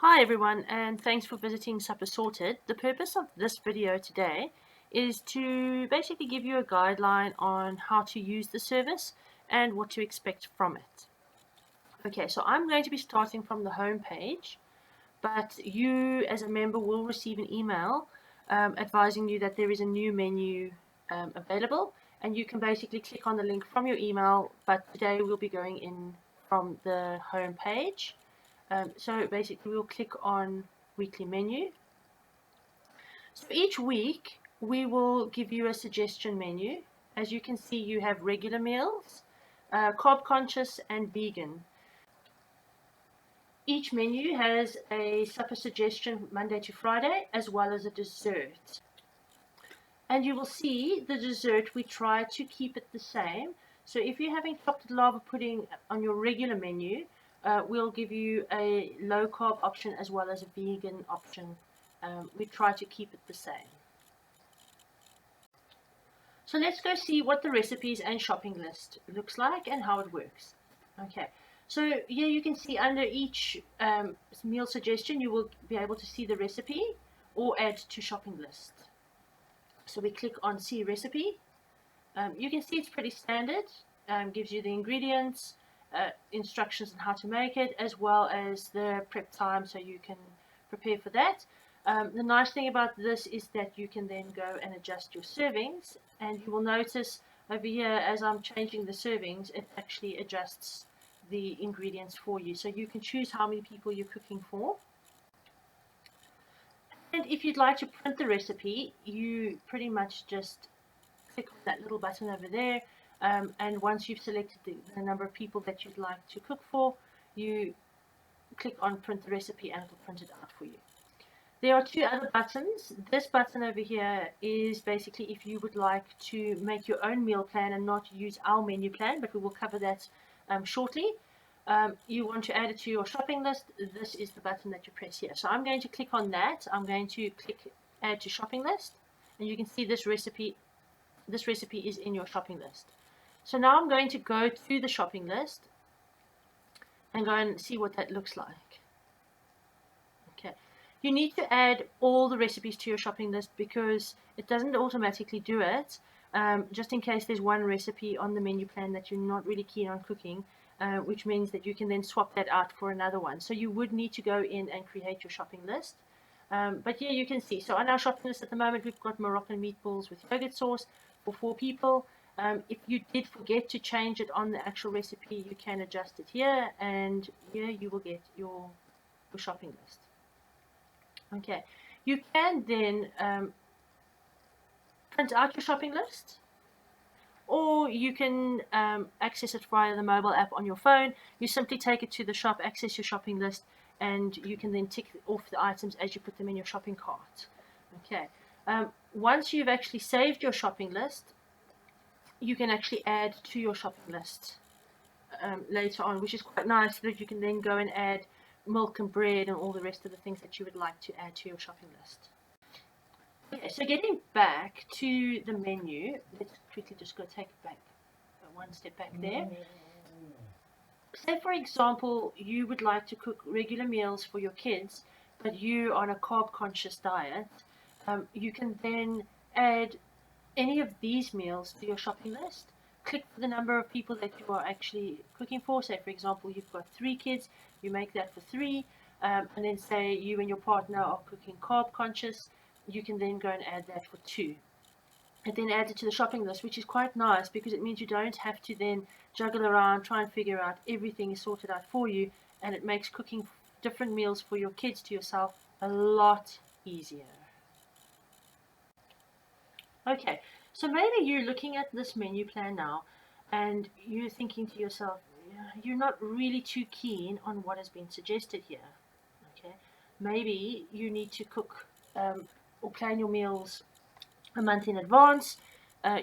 Hi everyone, and thanks for visiting Suppersorted. The purpose of this video today is to basically give you a guideline on how to use the service and what to expect from it. Okay, so I'm going to be starting from the home page, but you as a member will receive an email advising you that there is a new menu available, and you can basically click on the link from your email, but today we'll be going in from the home page. So basically we'll click on weekly menu. So each week we will give you a suggestion menu. As you can see, you have regular meals, carb conscious and vegan. Each menu has a supper suggestion Monday to Friday, as well as a dessert. And you will see the dessert, we try to keep it the same. So if you're having chocolate lava pudding on your regular menu, we'll give you a low carb option as well as a vegan option. We try to keep it the same. So let's go see what the recipes and shopping list looks like and how it works. Okay, so here you can see under each meal suggestion, you will be able to see the recipe or add to shopping list. So we click on see recipe. You can see it's pretty standard, gives you the ingredients, instructions on how to make it, as well as the prep time so you can prepare for that. The nice thing about this is that you can then go and adjust your servings, and you will notice over here as I'm changing the servings, it actually adjusts the ingredients for you, so you can choose how many people you're cooking for. And if you'd like to print the recipe, you pretty much just click on that little button over there, and once you've selected the number of people that you'd like to cook for, you click on print the recipe and it'll print it out for you. There are two other buttons. This button over here is basically if you would like to make your own meal plan and not use our menu plan, but we will cover that shortly. You want to add it to your shopping list, this is the button that you press here. So I'm going to click on that. I'm going to click add to shopping list, and you can see this recipe is in your shopping list. So now I'm going to go to the shopping list and go and see what that looks like. Okay, you need to add all the recipes to your shopping list because it doesn't automatically do it. Just in case there's one recipe on the menu plan that you're not really keen on cooking, which means that you can then swap that out for another one. So you would need to go in and create your shopping list. But here you can see, so on our shopping list at the moment, we've got Moroccan meatballs with yogurt sauce for 4 people. If you did forget to change it on the actual recipe, you can adjust it here, and here you will get your shopping list. Okay, you can then print out your shopping list, or you can access it via the mobile app on your phone. You simply take it to the shop, access your shopping list, and you can then tick off the items as you put them in your shopping cart. Okay, once you've actually saved your shopping list, you can actually add to your shopping list later on, which is quite nice, so that you can then go and add milk and bread and all the rest of the things that you would like to add to your shopping list. Okay, so getting back to the menu, let's quickly just go take it back one step back there. Say for example, you would like to cook regular meals for your kids, but you're on a carb conscious diet. You can then add any of these meals to your shopping list. Click for the number of people that you are actually cooking for. Say for example, you've got 3 kids, you make that for 3, and then say you and your partner are cooking carb conscious, you can then go and add that for 2. And then add it to the shopping list, which is quite nice because it means you don't have to then juggle around, try and figure out, everything is sorted out for you, and it makes cooking different meals for your kids to yourself a lot easier. Okay, so maybe you're looking at this menu plan now and you're thinking to yourself, you're not really too keen on what has been suggested here. Okay, maybe you need to cook or plan your meals a month in advance.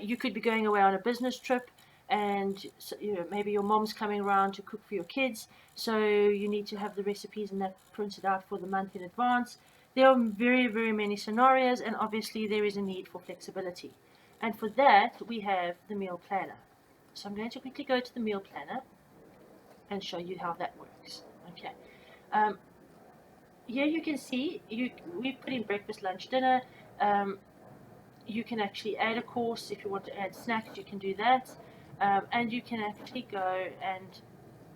You could be going away on a business trip, and so, maybe your mom's coming around to cook for your kids, so you need to have the recipes and that printed out for the month in advance. There are very, very many scenarios, and obviously there is a need for flexibility. And for that, we have the meal planner. So I'm going to quickly go to the meal planner and show you how that works. Okay. here you can see we've put in breakfast, lunch, dinner. Um, you can actually add a course if you want to add snacks. You can do that, and you can actually go and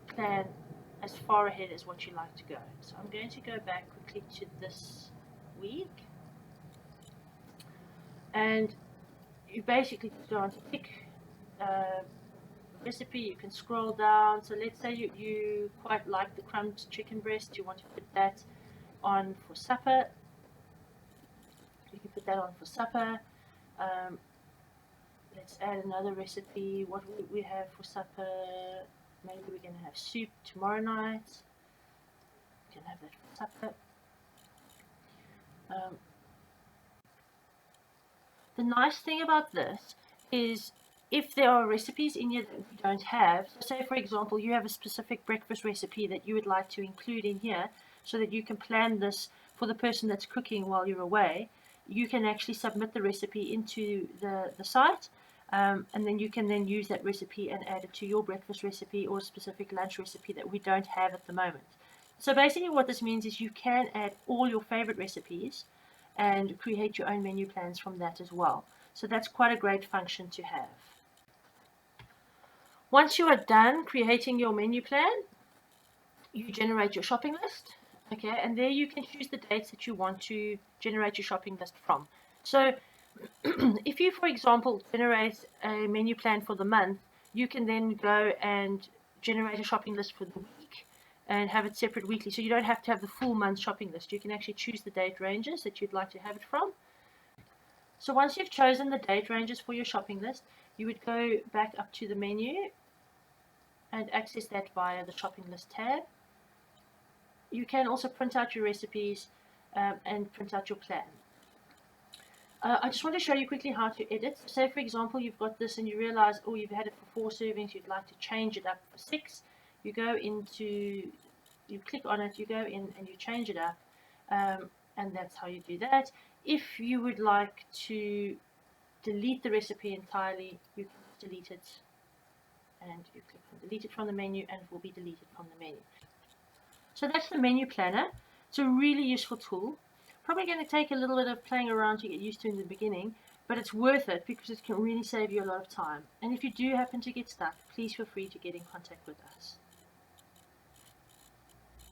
plan as far ahead as what you like to go. So I'm going to go back quickly to this week, and you basically just go on to pick uh, recipe. You can scroll down. So let's say you quite like the crumbed chicken breast. You want to put that on for supper. You can put that on for supper. Um, let's add another recipe. What we have for supper? Maybe we're going to have soup tomorrow night. We can have that for supper. Um, the nice thing about this is if there are recipes in here that we don't have, so say for example you have a specific breakfast recipe that you would like to include in here so that you can plan this for the person that's cooking while you're away, you can actually submit the recipe into the site, and then you can then use that recipe and add it to your breakfast recipe or specific lunch recipe that we don't have at the moment. So basically what this means is you can add all your favorite recipes and create your own menu plans from that as well. So that's quite a great function to have. Once you are done creating your menu plan, you generate your shopping list. Okay, and there you can choose the dates that you want to generate your shopping list from. So if you, for example, generate a menu plan for the month, you can then go and generate a shopping list for the week and have it separate weekly. So you don't have to have the full month shopping list. You can actually choose the date ranges that you'd like to have it from. So once you've chosen the date ranges for your shopping list, you would go back up to the menu and access that via the shopping list tab. You can also print out your recipes and print out your plan. I just want to show you quickly how to edit. Say for example you've got this and you realize, oh, you've had it for 4 servings, you'd like to change it up for 6. You go into, you click on it, you go in and you change it up, and that's how you do that. If you would like to delete the recipe entirely, you can delete it, and you click on delete it from the menu and it will be deleted from the menu. So that's the menu planner. It's a really useful tool. Probably going to take a little bit of playing around to get used to in the beginning, but it's worth it because it can really save you a lot of time. And if you do happen to get stuck, please feel free to get in contact with us.